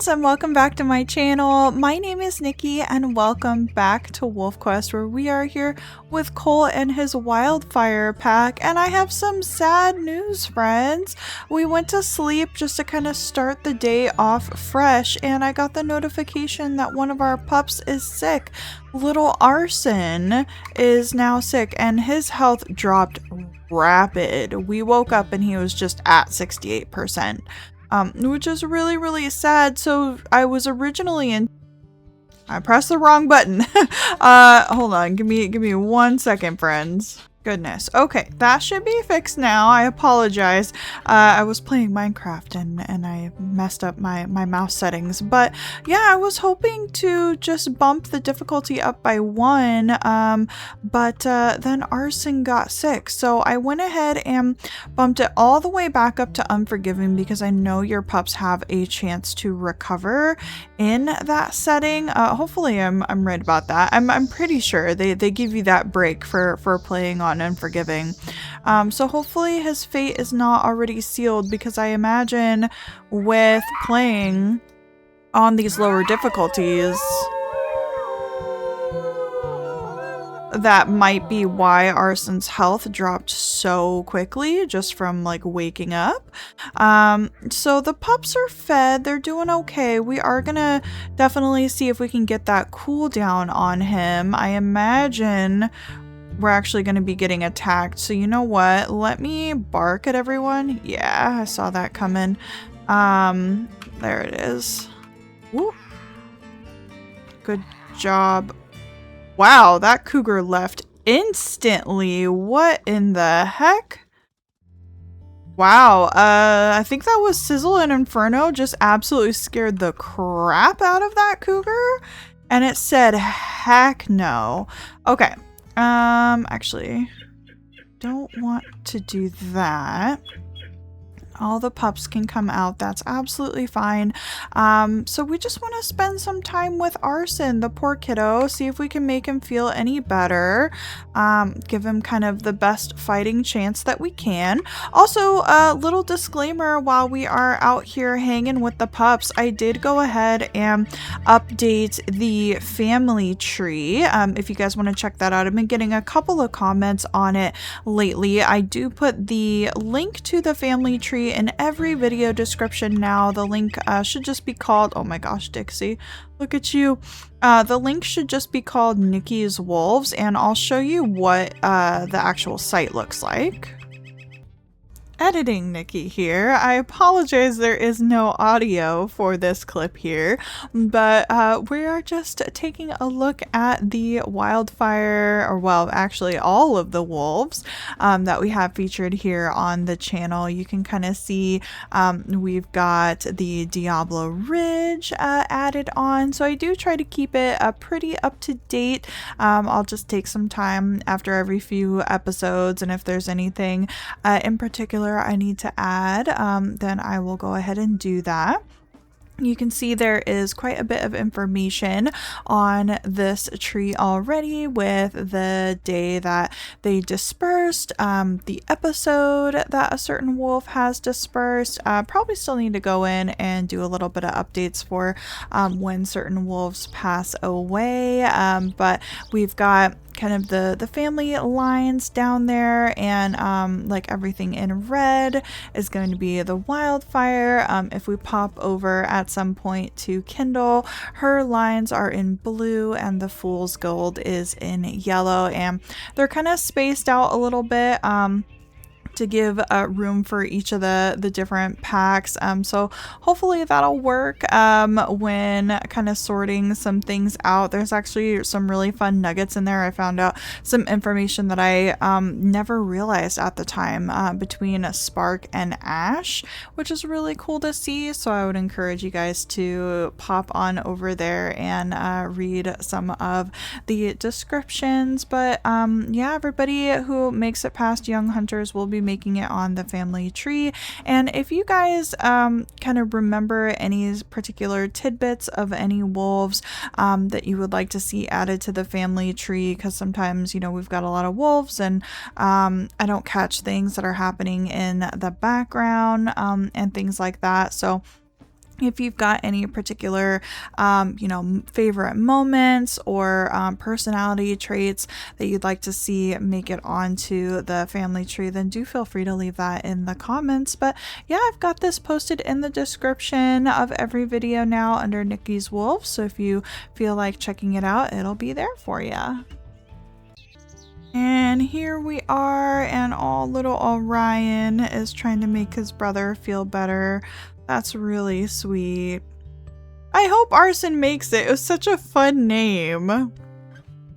friends, and welcome back to my channel. My name is Nikki and welcome back to WolfQuest, where we are here with Cole and his Wildfire pack. And I have some sad news, friends. We went to sleep just to kind of start the day off fresh, and I got the notification that one of our pups is sick. Little Arson is now sick and his health dropped rapid. We woke up and he was just at 68%. Which is really, really sad. So I was originally in. I pressed the wrong button. Hold on. Give me 1 second, friends. Goodness. Okay, that should be fixed now. I apologize. I was playing Minecraft and I messed up my mouse settings. But yeah, I was hoping to just bump the difficulty up by 1. But then Arson got sick. So I went ahead and bumped it all the way back up to Unforgiving because I know your pups have a chance to recover in that setting. Hopefully I'm right about that. I'm pretty sure they give you that break for playing on Unforgiving. So hopefully his fate is not already sealed, because I imagine with playing on these lower difficulties, that might be why Arson's health dropped so quickly just from like waking up. So the pups are fed, they're doing okay. We are gonna definitely see if we can get that cooldown on him. I imagine we're actually going to be getting attacked. So you know what? Let me bark at everyone. Yeah, I saw that coming. There it is. Woo. Good job. Wow, that cougar left instantly. What in the heck? Wow, I think that was Sizzle and Inferno just absolutely scared the crap out of that cougar. And it said, heck no. Okay. Actually, don't want to do that. All the pups can come out. That's absolutely fine. So we just want to spend some time with Arson, the poor kiddo, see if we can make him feel any better. Give him kind of the best fighting chance that we can. Also, a little disclaimer, while we are out here hanging with the pups, I did go ahead and update the family tree. If you guys want to check that out, I've been getting a couple of comments on it lately. I do put the link to the family tree in every video description now. The link should just be called, oh my gosh, Dixie, look at you. The link should just be called Nikki's Wolves, and I'll show you what the actual site looks like. Editing Nikki here. I apologize there is no audio for this clip here, but we are just taking a look at the Wildfire, or well, actually all of the wolves that we have featured here on the channel. You can kind of see we've got the Diablo Ridge added on, so I do try to keep it pretty up to date. I'll just take some time after every few episodes, and if there's anything in particular I need to add, then I will go ahead and do that. You can see there is quite a bit of information on this tree already, with the day that they dispersed, the episode that a certain wolf has dispersed. Probably still need to go in and do a little bit of updates for when certain wolves pass away, but we've got kind of the family lines down there, and like everything in red is going to be the Wildfire. If we pop over at some point to Kindle, her lines are in blue and the Fool's Gold is in yellow, and they're kind of spaced out a little bit to give room for each of the different packs. So hopefully that'll work when kind of sorting some things out. There's actually some really fun nuggets in there. I found out some information that I never realized at the time between Spark and Ash, which is really cool to see. So I would encourage you guys to pop on over there and read some of the descriptions. But yeah, everybody who makes it past Young Hunters will be making it on the family tree. And if you guys kind of remember any particular tidbits of any wolves that you would like to see added to the family tree, because sometimes, you know, we've got a lot of wolves and I don't catch things that are happening in the background and things like that. So if you've got any particular, you know, favorite moments or personality traits that you'd like to see make it onto the family tree, then do feel free to leave that in the comments. But yeah, I've got this posted in the description of every video now under Nikki's Wolf. So if you feel like checking it out, it'll be there for you. And here we are, and little Orion is trying to make his brother feel better. That's really sweet. I hope Arson makes it. It was such a fun name.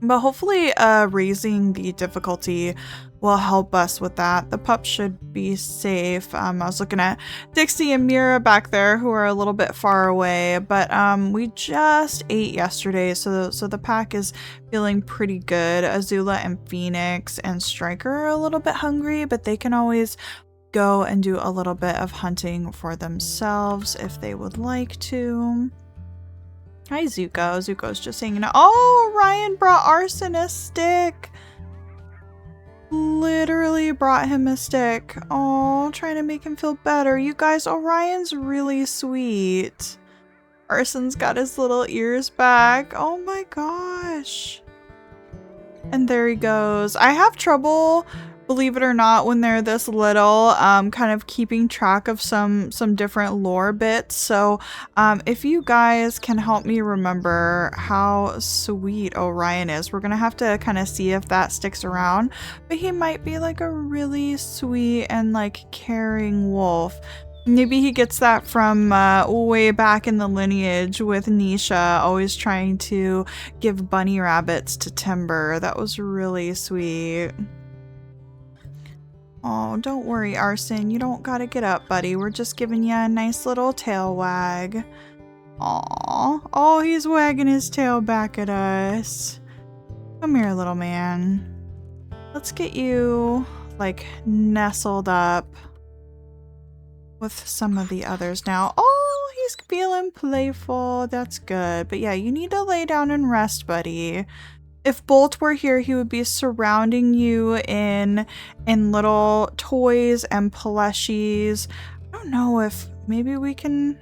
But hopefully raising the difficulty will help us with that. The pups should be safe. I was looking at Dixie and Mira back there who are a little bit far away, but we just ate yesterday, so the pack is feeling pretty good. Azula and Phoenix and Striker are a little bit hungry, but they can always go and do a little bit of hunting for themselves if they would like to. Hi, Zuko. Zuko's just hanging out. Oh, Ryan brought Arson a stick. Literally brought him a stick. Oh, trying to make him feel better. You guys, Orion's really sweet. Arson's got his little ears back. Oh my gosh. And there he goes. I have trouble, believe it or not, when they're this little, kind of keeping track of some different lore bits. So if you guys can help me remember how sweet Orion is, we're gonna have to kind of see if that sticks around. But he might be like a really sweet and like caring wolf. Maybe he gets that from way back in the lineage with Nisha, always trying to give bunny rabbits to Timber. That was really sweet. Oh, don't worry, Arson. You don't gotta get up, buddy. We're just giving you a nice little tail wag. Aw. Oh, he's wagging his tail back at us. Come here, little man. Let's get you, like, nestled up with some of the others now. Oh, he's feeling playful. That's good. But yeah, you need to lay down and rest, buddy. If Bolt were here, he would be surrounding you in little toys and plushies. I don't know if maybe we can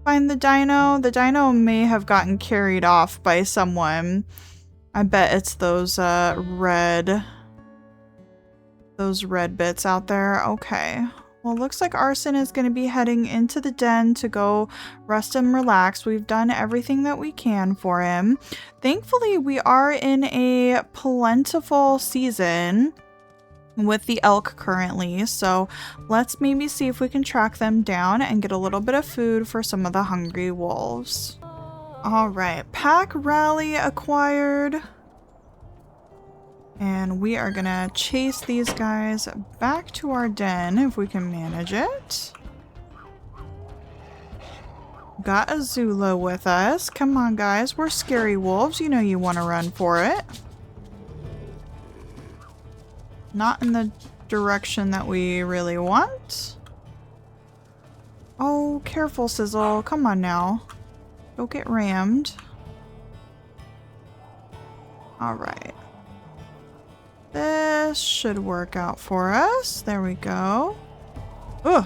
find the dino. The dino may have gotten carried off by someone. I bet it's those red bits out there. Okay. Well, it looks like Arson is going to be heading into the den to go rest and relax. We've done everything that we can for him. Thankfully, we are in a plentiful season with the elk currently, so let's maybe see if we can track them down and get a little bit of food for some of the hungry wolves. All right, pack rally acquired. And we are gonna chase these guys back to our den if we can manage it. Got Azula with us. Come on, guys. We're scary wolves. You know you want to run for it. Not in the direction that we really want. Oh, careful, Sizzle. Come on now. Don't get rammed. Alright. This should work out for us. There we go. Ugh.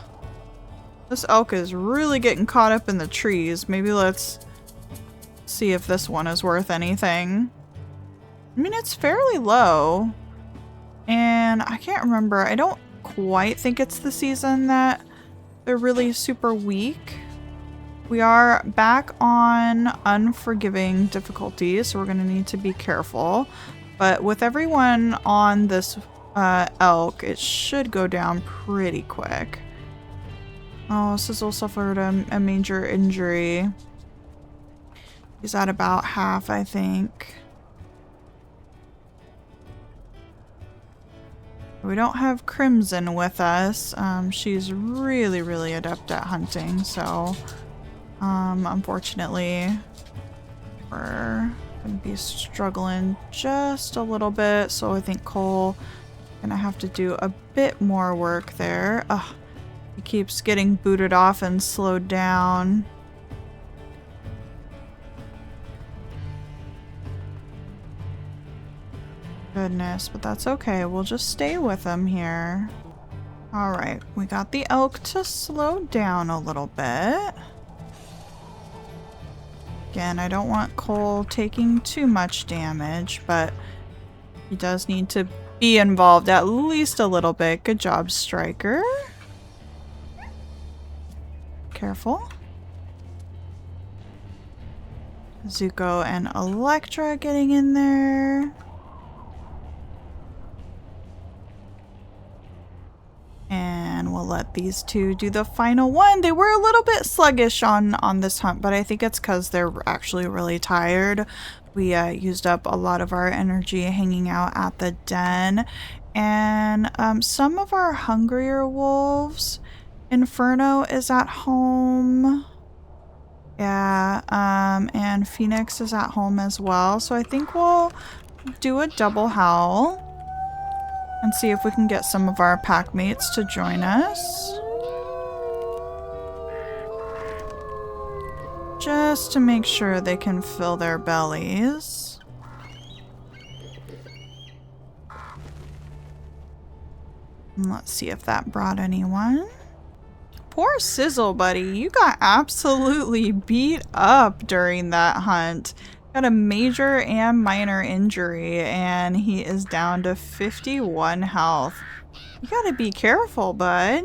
This elk is really getting caught up in the trees. Maybe let's see if this one is worth anything. I mean, it's fairly low. And I can't remember. I don't quite think it's the season that they're really super weak. We are back on unforgiving difficulties, so we're going to need to be careful. But with everyone on this elk, it should go down pretty quick. Oh, Sizzle suffered a major injury. He's at about half, I think. We don't have Crimson with us. She's really, really adept at hunting, so unfortunately we're gonna be struggling just a little bit, so I think Cole gonna have to do a bit more work there. Ugh, he keeps getting booted off and slowed down. Goodness, but that's okay. We'll just stay with him here. Alright, we got the elk to slow down a little bit. Again, I don't want Cole taking too much damage, but he does need to be involved at least a little bit. Good job, Striker. Careful. Zuko and Electra getting in there. And we'll let these two do the final one. They were a little bit sluggish on this hunt, but I think it's because they're actually really tired. We used up a lot of our energy hanging out at the den. And some of our hungrier wolves, Inferno is at home. Yeah, and Phoenix is at home as well. So I think we'll do a double howl and see if we can get some of our pack mates to join us. Just to make sure they can fill their bellies. And let's see if that brought anyone. Poor Sizzle, buddy. You got absolutely beat up during that hunt. Got a major and minor injury, and he is down to 51 health. You gotta be careful, bud.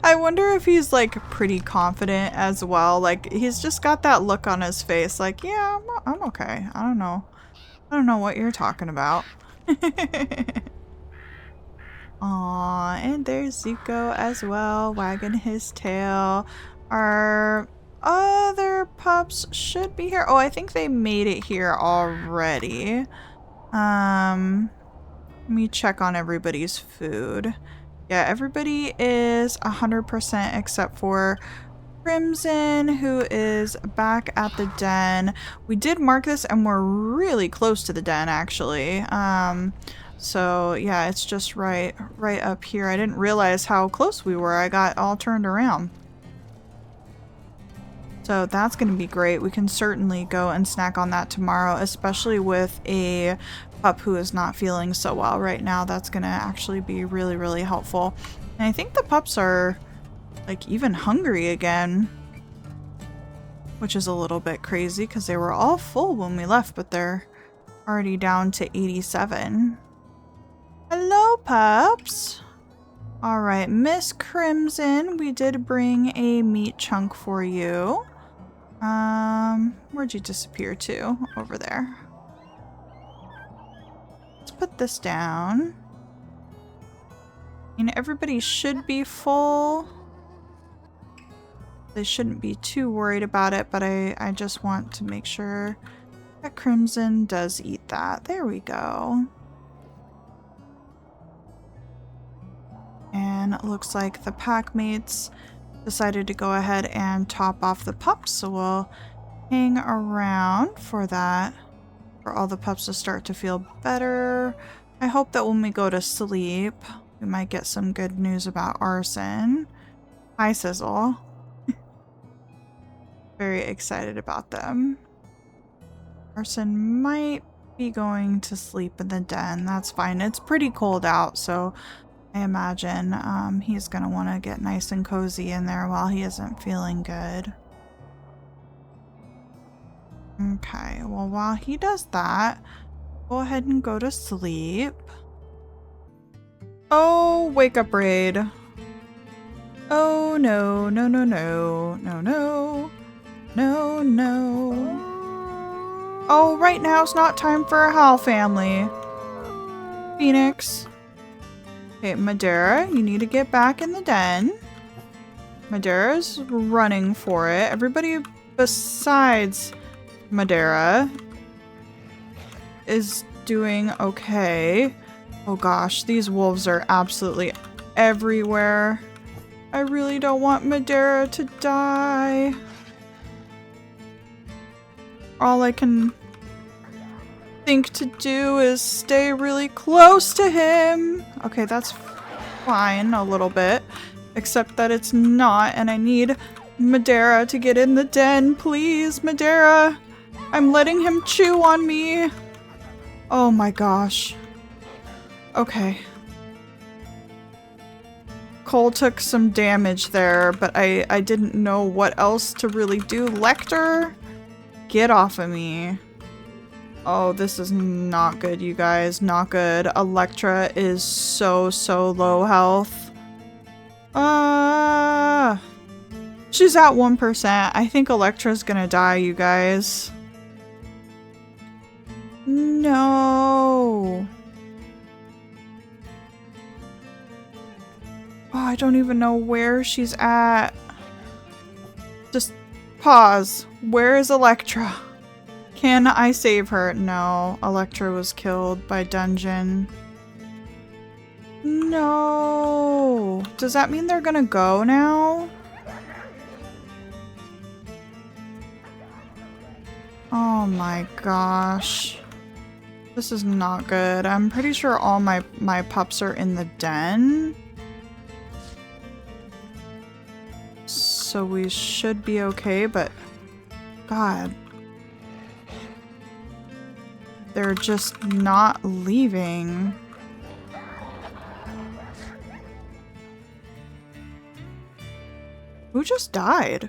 I wonder if he's like pretty confident as well. Like he's just got that look on his face like, yeah, I'm okay. I don't know what you're talking about. Aw, and there's Zuko as well, wagging his tail. Our other pups should be here. Oh, I think they made it here already. Let me check on everybody's food. Yeah, everybody is 100% except for Crimson, who is back at the den. We did mark this and we're really close to the den actually. So yeah, it's just right up here. I didn't realize how close we were. I got all turned around. So that's going to be great. We can certainly go and snack on that tomorrow, especially with a pup who is not feeling so well right now. That's going to actually be really, really helpful. And I think the pups are like even hungry again, which is a little bit crazy because they were all full when we left, but they're already down to 87. Hello, pups. All right, Miss Crimson, we did bring a meat chunk for you. Where'd you disappear to? Over there. Let's put this down. And everybody should be full. They shouldn't be too worried about it, but I just want to make sure that Crimson does eat that. There we go. And it looks like the pack mates decided to go ahead and top off the pups, so we'll hang around for that, for all the pups to start to feel better. I hope that when we go to sleep, we might get some good news about Arson. Hi, Sizzle. Very excited about them. Arson might be going to sleep in the den. That's fine. It's pretty cold out, so I imagine he's gonna want to get nice and cozy in there while he isn't feeling good. Okay, well while he does that, go ahead and go to sleep. Oh, wake up raid. Oh no, no, no, no, no, no, no, no. Oh, right now it's not time for a howl family. Phoenix. Okay, Madeira, you need to get back in the den. Madeira's running for it. Everybody besides Madeira is doing okay. Oh gosh, these wolves are absolutely everywhere. I really don't want Madeira to die. All I can think to do is stay really close to him. Okay, that's fine a little bit, except that it's not, and I need Madeira to get in the den. Please, Madeira. I'm letting him chew on me. Oh my gosh. Okay. Cole took some damage there, but I didn't know what else to really do. Lecter, get off of me. Oh, this is not good, you guys. Not good. Electra is so low health. She's at 1%. I think Electra's gonna die, you guys. No. Oh, I don't even know where she's at. Just pause. Where is Electra? Can I save her? No. Electra was killed by Dungeon. No. Does that mean they're gonna go now? Oh my gosh. This is not good. I'm pretty sure all my pups are in the den. So we should be okay, but God. They're just not leaving. Who just died?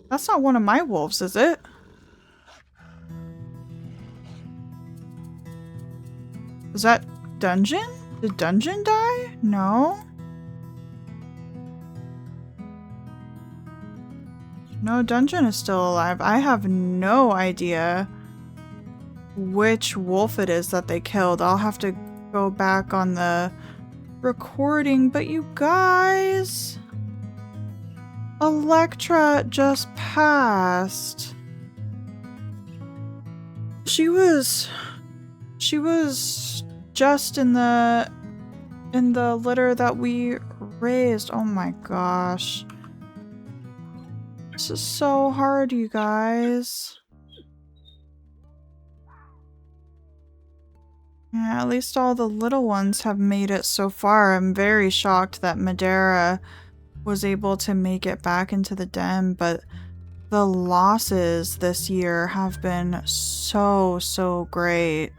That's not one of my wolves, is it? Was that Dungeon? Did Dungeon die? No. No, Dungeon is still alive. I have no idea which wolf it is that they killed. I'll have to go back on the recording, but you guys, Electra just passed. She was just in the litter that we raised. Oh my gosh. This is so hard, you guys. Yeah, at least all the little ones have made it so far. I'm very shocked that Madeira was able to make it back into the den, but the losses this year have been so great.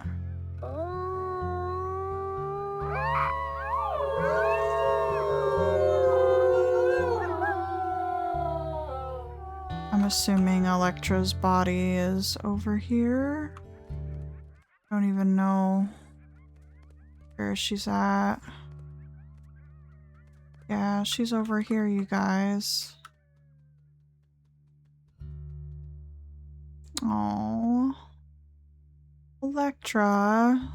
I'm assuming Electra's body is over here. Don't even know where she's at. Yeah, she's over here, you guys. Oh, Electra.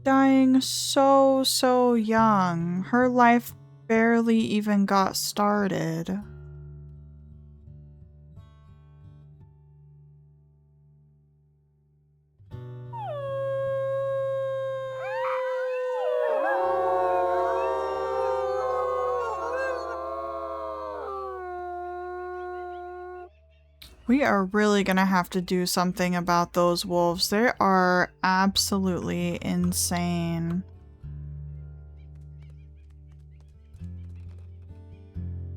Dying so young. Her life barely even got started. We are really gonna have to do something about those wolves. They are absolutely insane.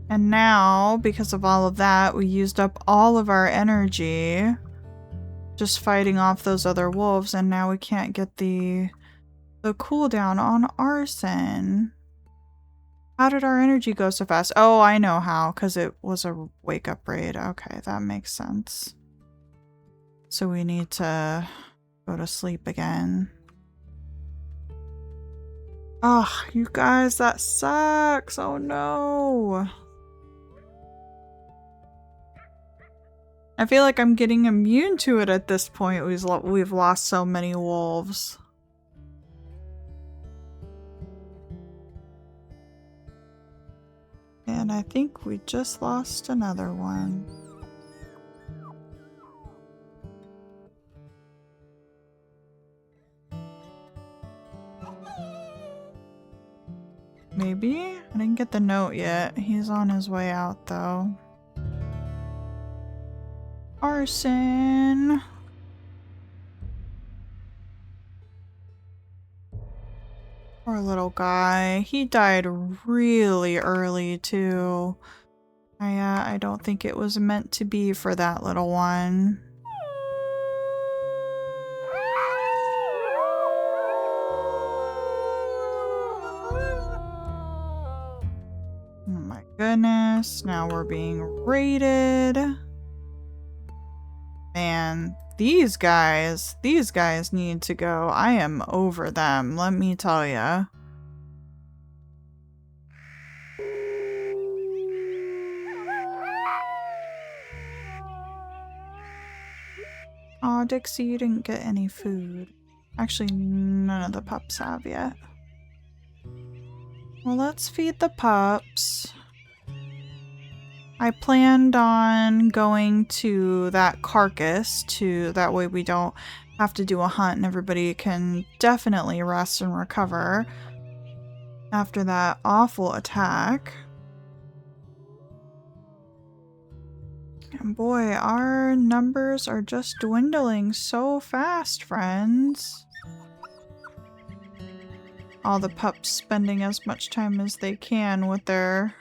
And now, because of all of that, we used up all of our energy just fighting off those other wolves, and now we can't get the cooldown on Arson. How did our energy go so fast? Oh, I know how, because it was a wake-up raid. Okay, that makes sense. So we need to go to sleep again. Oh, you guys, that sucks. Oh no. I feel like I'm getting immune to it at this point. We've lost so many wolves. And I think we just lost another one. Maybe? I didn't get the note yet. He's on his way out though. Arson! Poor little guy. He died really early too. I don't think it was meant to be for that little one. goodness. Now we're being raided. Man, these guys need to go. I am over them, let me tell ya. Aw, Dixie, you didn't get any food. Actually, none of the pups have yet. Well, let's feed the pups. I planned on going to that carcass that way we don't have to do a hunt and everybody can definitely rest and recover after that awful attack. And boy, our numbers are just dwindling so fast, friends. All the pups spending as much time as they can with their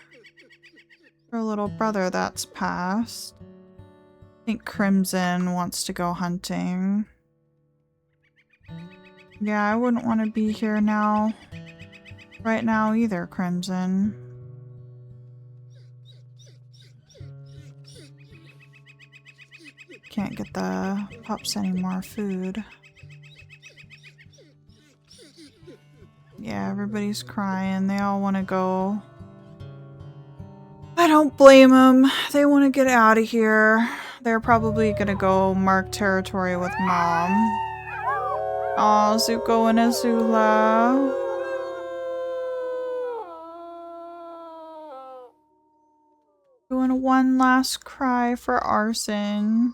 little brother that's passed. I think Crimson wants to go hunting. Yeah, I wouldn't want to be here now. Right now either, Crimson. Can't get the pups any more food. Yeah, everybody's crying. They all want to go. I don't blame them. They want to get out of here. They're probably gonna go mark territory with Mom. Aw, Zuko and Azula. Doing one last cry for Arson.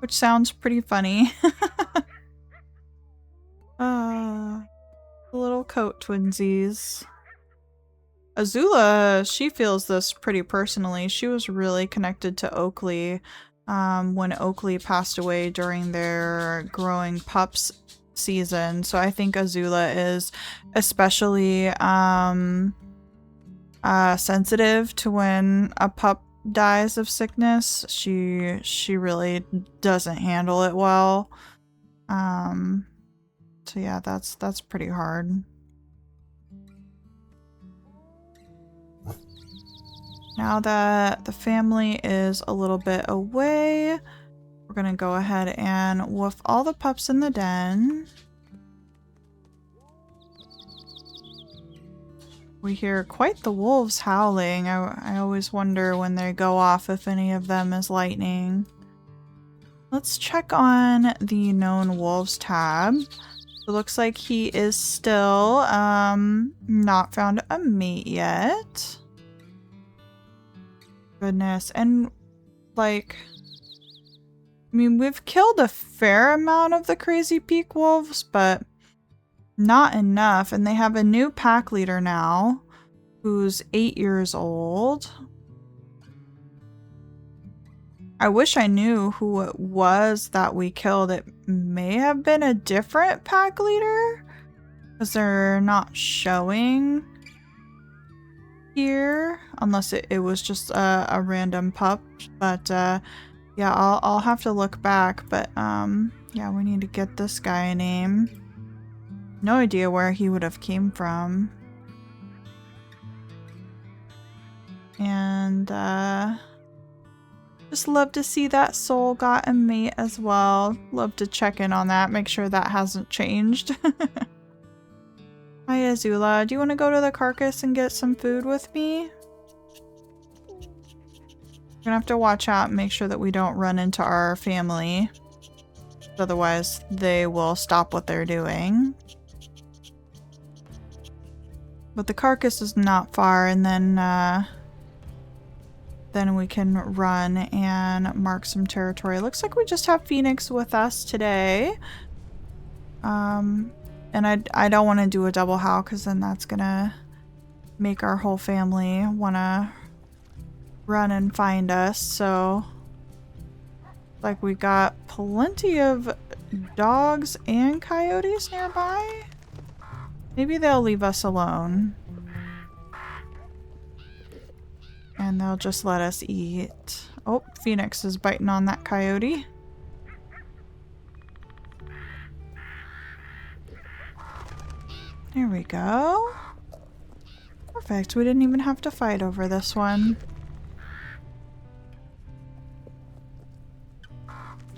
Which sounds pretty funny. The little coat twinsies. Azula, she feels this pretty personally. She was really connected to Oakley when Oakley passed away during their growing pups season. So I think Azula is especially sensitive to when a pup dies of sickness. She really doesn't handle it well. So yeah, that's pretty hard. Now that the family is a little bit away, we're gonna go ahead and woof all the pups in the den. We hear quite the wolves howling. I always wonder when they go off if any of them is lightning. Let's check on the known wolves tab. It looks like he is still not found a mate yet. Goodness. And like, I mean, we've killed a fair amount of the crazy peak wolves, but not enough. And they have a new pack leader now who's 8 years old. I wish I knew who it was that we killed. It may have been a different pack leader because they're not showing here, unless it was just a random pup. But yeah, I'll have to look back. But yeah, we need to get this guy a name. No idea where he would have came from. And just love to see that Soul got a mate as well. Love to check in on that, make sure that hasn't changed. Hi Azula, do you want to go to the carcass and get some food with me? We're gonna have to watch out and make sure that we don't run into our family. Otherwise, they will stop what they're doing. But the carcass is not far, and then we can run and mark some territory. Looks like we just have Phoenix with us today. And I don't want to do a double howl because then that's gonna make our whole family want to run and find us. So, like, we got plenty of dogs and coyotes nearby. Maybe they'll leave us alone. And they'll just let us eat. Oh, Phoenix is biting on that coyote. There we go. Perfect. Perfect. We didn't even have to fight over this one.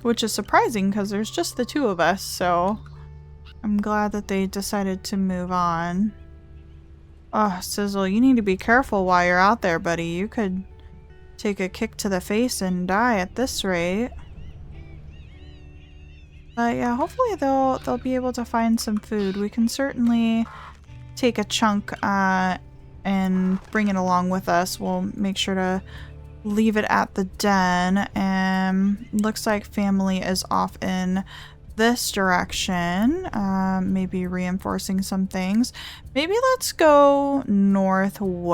Which is surprising because there's just the two of us, so I'm glad that they decided to move on. Oh, Sizzle, you need to be careful while you're out there, buddy. You could take a kick to the face and die at this rate. But yeah, hopefully they'll be able to find some food. We can certainly take a chunk and bring it along with us. We'll make sure to leave it at the den. And looks like family is off in this direction. Maybe reinforcing some things. Maybe let's go northwest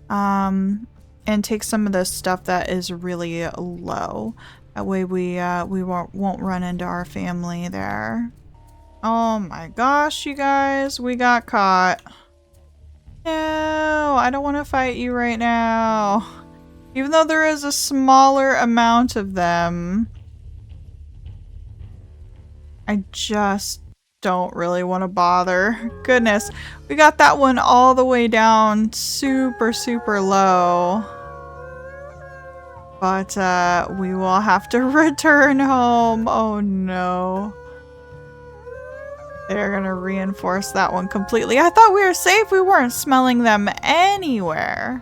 and take some of the stuff that is really low. That way we won't run into our family there. Oh my gosh, you guys, we got caught. No, I don't want to fight you right now. Even though there is a smaller amount of them. I just don't really want to bother. Goodness, we got that one all the way down super, super low. But we will have to return home. Oh no. They're gonna reinforce that one completely. I thought we were safe. We weren't smelling them anywhere.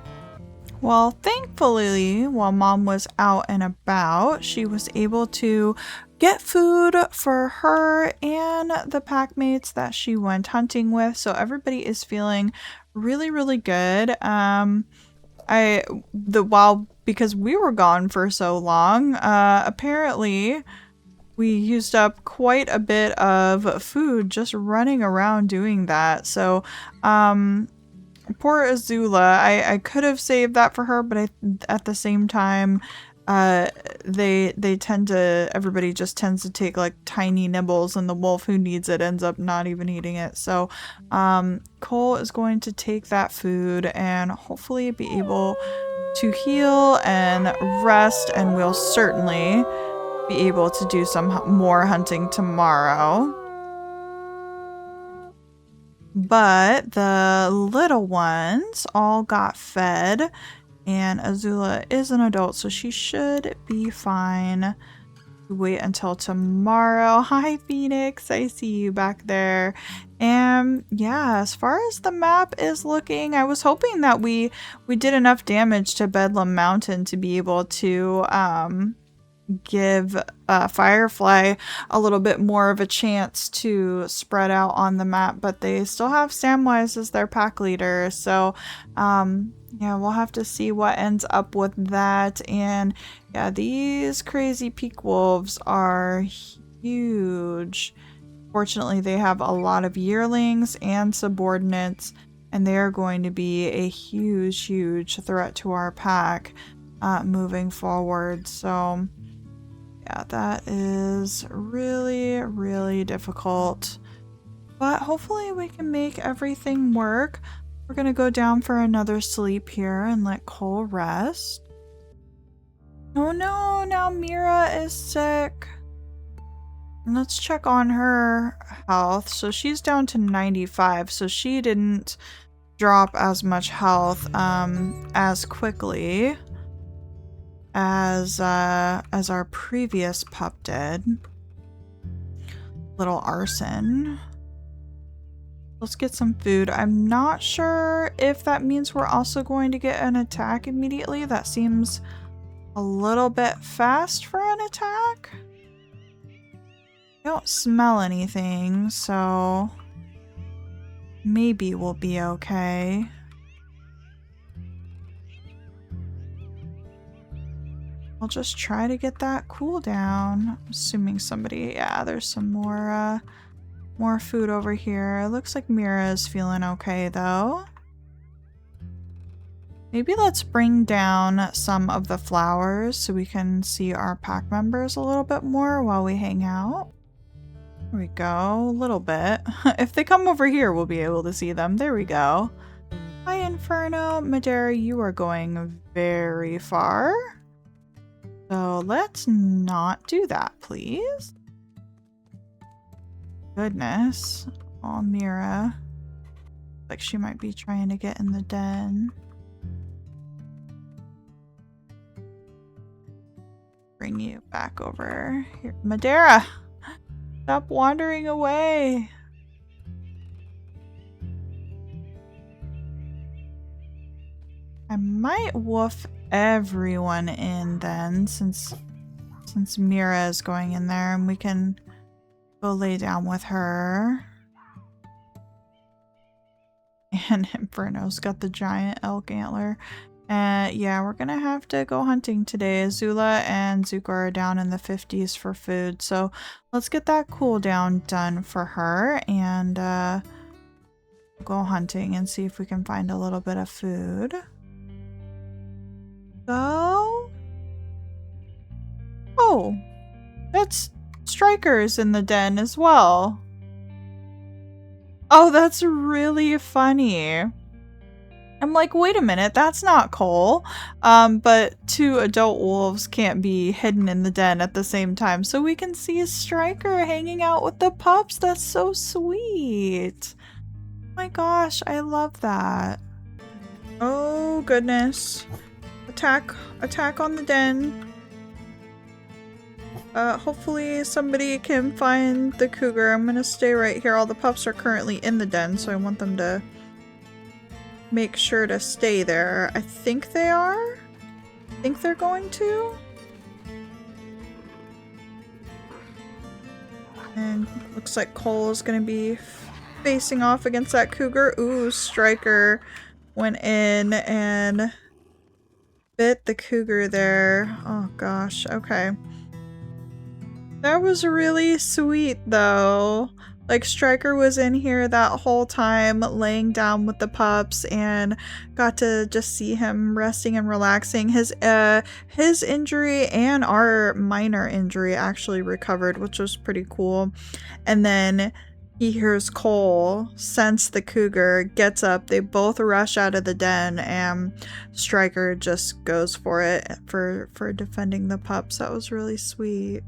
Well, thankfully, while Mom was out and about, she was able to get food for her and the pack mates that she went hunting with. So everybody is feeling really, really good. Because we were gone for so long, apparently we used up quite a bit of food just running around doing that. So, poor Azula, I could have saved that for her, but at the same time, everybody just tends to take like tiny nibbles, and the wolf who needs it ends up not even eating it. So, Cole is going to take that food and hopefully be able to heal and rest, and we'll certainly be able to do some more hunting tomorrow. But the little ones all got fed, and Azula is an adult, so she should be fine. Wait until tomorrow. Hi, Phoenix. I see you back there. And yeah, as far as the map is looking, I was hoping that we did enough damage to Bedlam Mountain to be able to give Firefly a little bit more of a chance to spread out on the map, but they still have Samwise as their pack leader, so yeah, we'll have to see what ends up with that. And yeah, these crazy peak wolves are huge. Fortunately, they have a lot of yearlings and subordinates, and they're going to be a huge threat to our pack moving forward. So yeah, that is really difficult, but hopefully we can make everything work. We're gonna go down for another sleep here and let Cole rest. Oh no, now Mira is sick. Let's check on her health. So she's down to 95, so she didn't drop as much health as quickly as our previous pup did. Little Arson. Let's get some food. I'm not sure if that means we're also going to get an attack immediately. That seems a little bit fast for an attack. I don't smell anything, so maybe we'll be okay. I'll just try to get that cooldown. I'm assuming somebody, yeah, there's some more food over here. It looks like Mira is feeling okay though. Maybe let's bring down some of the flowers so we can see our pack members a little bit more while we hang out. There we go, a little bit. If they come over here, we'll be able to see them. There we go. Hi, Inferno. Madeira, you are going very far. So let's not do that, please. Goodness. Oh, Mira. Like she might be trying to get in the den. Bring you back over here. Madeira! Stop wandering away! I might wolf everyone in then, since Mira is going in there, and we can go lay down with her. And Inferno's got the giant elk antler. Yeah, we're gonna have to go hunting today. Azula and Zuko are down in the 50s for food, so let's get that cooldown done for her and go hunting and see if we can find a little bit of food. So, oh, that's Striker's in the den as well. Oh, that's really funny. I'm like, wait a minute, that's not Cole. But two adult wolves can't be hidden in the den at the same time. So we can see Striker hanging out with the pups. That's so sweet. Oh my gosh, I love that. Oh goodness. Attack on the den. Hopefully somebody can find the cougar. I'm gonna stay right here. All the pups are currently in the den, so I want them to make sure to stay there. I think they are. I think they're going to. And looks like Cole is gonna be facing off against that cougar. Ooh, Striker went in and bit the cougar there. Oh gosh, okay. That was really sweet though. Like Striker was in here that whole time laying down with the pups and got to just see him resting and relaxing. His injury and our minor injury actually recovered, which was pretty cool. And then he hears Cole sense the cougar, gets up, they both rush out of the den, and Striker just goes for it for defending the pups. That was really sweet.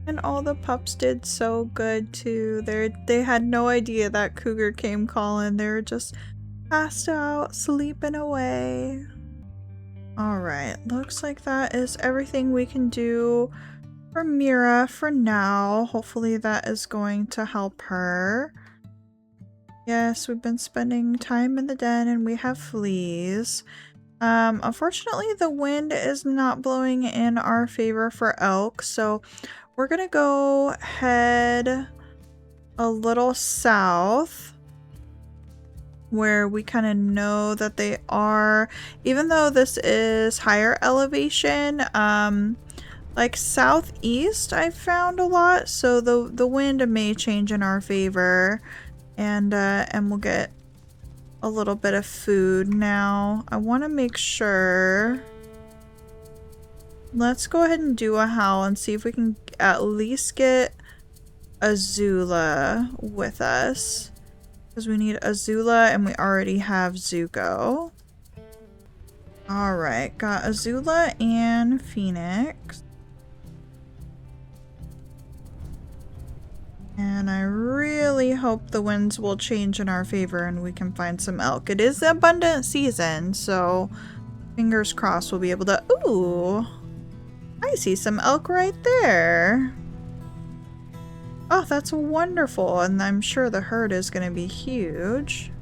And all the pups did so good too. They had no idea that cougar came calling. They were just passed out, sleeping away. Alright, looks like that is everything we can do for Mira for now. Hopefully that is going to help her. Yes, we've been spending time in the den and we have fleas. Unfortunately the wind is not blowing in our favor for elk, so we're gonna go head a little south where we kind of know that they are, even though this is higher elevation, like southeast I've found a lot, so the wind may change in our favor, and we'll get a little bit of food now. I want to make sure. Let's go ahead and do a howl and see if we can at least get Azula with us. Because we need Azula and we already have Zuko. Alright, got Azula and Phoenix. And I really hope the winds will change in our favor and we can find some elk. It is abundant season, so fingers crossed we'll be able to... Ooh! I see some elk right there. Oh, that's wonderful. And I'm sure the herd is going to be huge.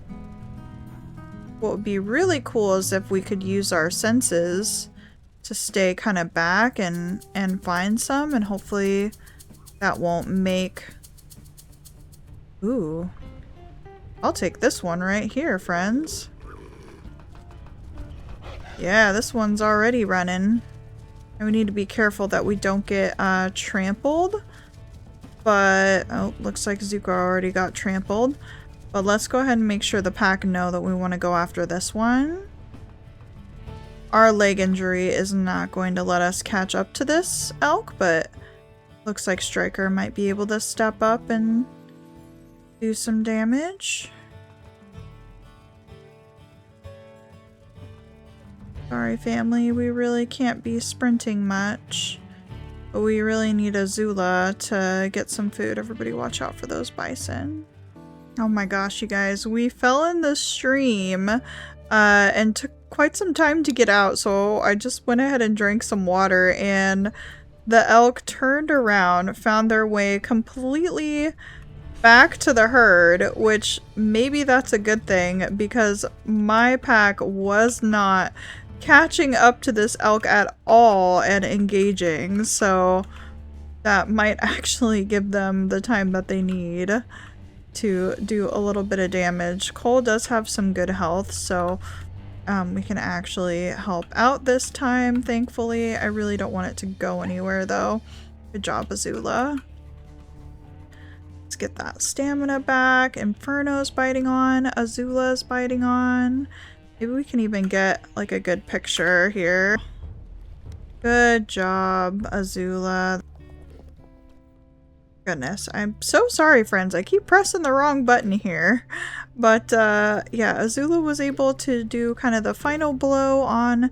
What would be really cool is if we could use our senses to stay kind of back and find some, and hopefully that won't make... Ooh. I'll take this one right here, friends. Yeah, this one's already running. And we need to be careful that we don't get trampled. But, oh, looks like Zuko already got trampled. But let's go ahead and make sure the pack know that we want to go after this one. Our leg injury is not going to let us catch up to this elk, but looks like Striker might be able to step up and do some damage. Sorry, family, we really can't be sprinting much. But we really need Azula to get some food. Everybody watch out for those bison. Oh my gosh, you guys, we fell in the stream and took quite some time to get out, so I just went ahead and drank some water, and the elk turned around, found their way completely back to the herd, which maybe that's a good thing because my pack was not catching up to this elk at all and engaging, so that might actually give them the time that they need to do a little bit of damage. Cole does have some good health, so we can actually help out this time, thankfully. I really don't want it to go anywhere though. Good job, Azula. Let's get that stamina back. Inferno's biting on. Azula's biting on. Maybe we can even get like a good picture here. Good job, Azula. Goodness, I'm so sorry, friends. I keep pressing the wrong button here. But yeah, Azula was able to do kind of the final blow on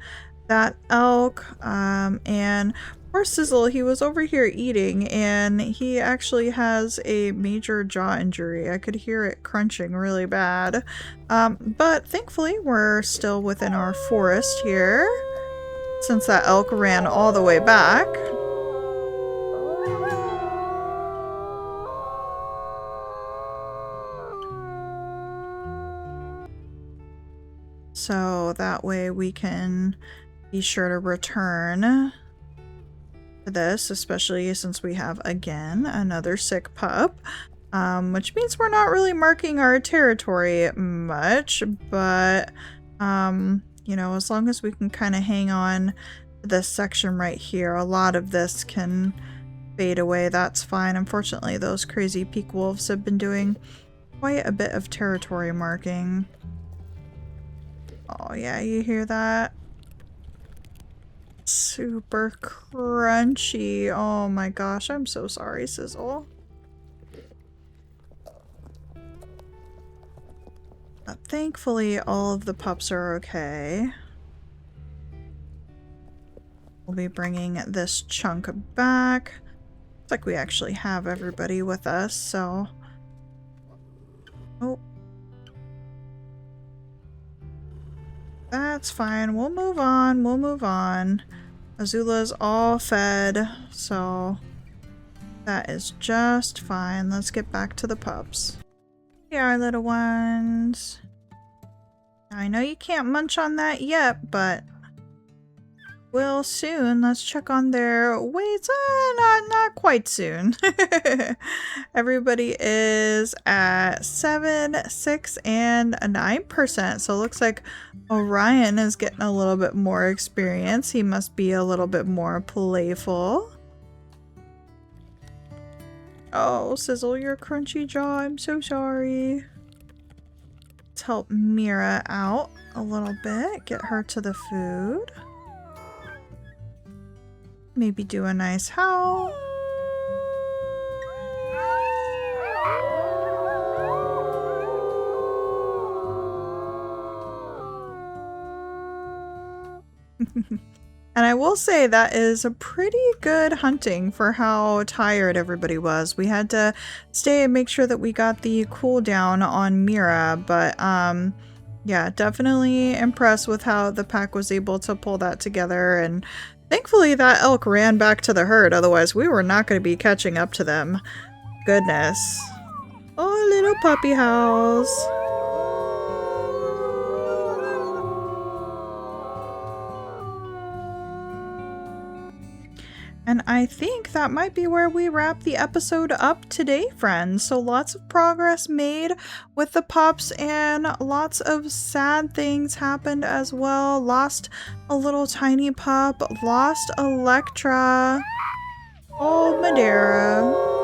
that elk. And poor Sizzle, he was over here eating and he actually has a major jaw injury. I could hear it crunching really bad. But thankfully, we're still within our forest here since that elk ran all the way back. So that way we can be sure to return to this, especially since we have, again, another sick pup. Which means we're not really marking our territory much, but, you know, as long as we can kind of hang on to this section right here, a lot of this can fade away. That's fine. Unfortunately, those crazy peak wolves have been doing quite a bit of territory marking. Oh yeah, you hear that? Super crunchy. Oh my gosh, I'm so sorry, Sizzle. But thankfully, all of the pups are okay. We'll be bringing this chunk back. Looks like we actually have everybody with us, so... Oh. That's fine. We'll move on. We'll move on. Azula's all fed, so that is just fine. Let's get back to the pups. Here are little ones. Now, I know you can't munch on that yet, but will soon. Let's check on their weights. Not quite soon. Everybody is at 7, 6, and 9%. So it looks like Orion is getting a little bit more experience. He must be a little bit more playful. Oh, Sizzle, your crunchy jaw. I'm so sorry. Let's help Mira out a little bit. Get her to the food. Maybe do a nice howl. And I will say that is a pretty good hunting for how tired everybody was. We had to stay and make sure that we got the cooldown on Mira, but yeah, definitely impressed with how the pack was able to pull that together, and thankfully that elk ran back to the herd, otherwise we were not going to be catching up to them. Goodness. Oh, little puppy howls. And I think that might be where we wrap the episode up today, friends. So lots of progress made with the pups and lots of sad things happened as well. Lost a little tiny pup, lost Electra. Oh, Madeira.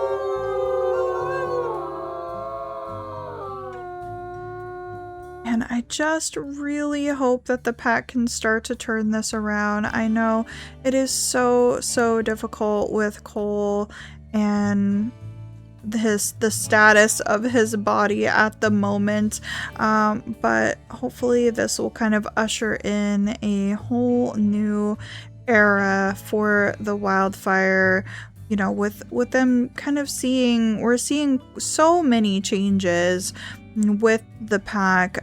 And I just really hope that the pack can start to turn this around. I know it is so difficult with Cole and the status of his body at the moment, but hopefully this will kind of usher in a whole new era for the Wildfire you know, with them kind of we're seeing so many changes with the pack,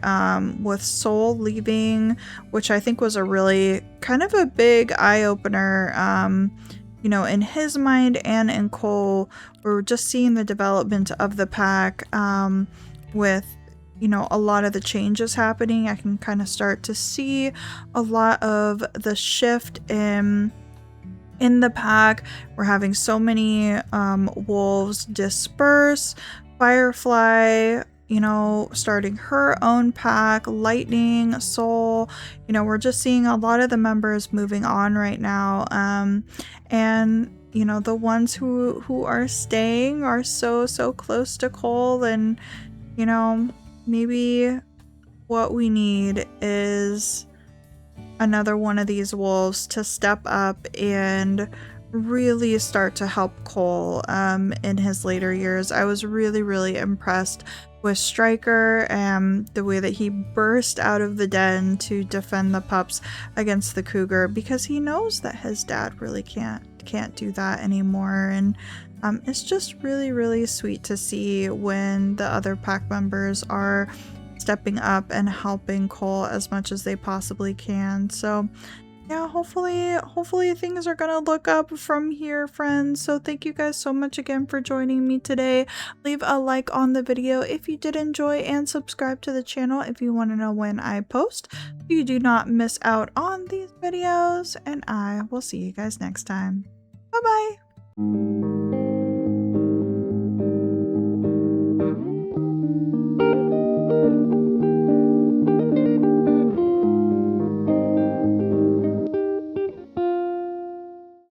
with Soul leaving, which I think was a really kind of a big eye-opener, you know, in his mind and in Cole. We're just seeing the development of the pack, with, you know, a lot of the changes happening. I can kind of start to see a lot of the shift in the pack. We're having so many wolves disperse. Firefly, you know, starting her own pack. Lightning, Soul, you know, we're just seeing a lot of the members moving on right now. And you know, the ones who are staying are so close to Cole, and you know, maybe what we need is another one of these wolves to step up and really start to help Cole in his later years. I was really impressed with Stryker and the way that he burst out of the den to defend the pups against the cougar, because he knows that his dad really can't do that anymore. And it's just really sweet to see when the other pack members are stepping up and helping Cole as much as they possibly can. So yeah, hopefully things are gonna look up from here, friends. So thank you guys so much again for joining me today. Leave a like on the video if you did enjoy, and subscribe to the channel if you want to know when I post, so you do not miss out on these videos. And I will see you guys next time. Bye bye.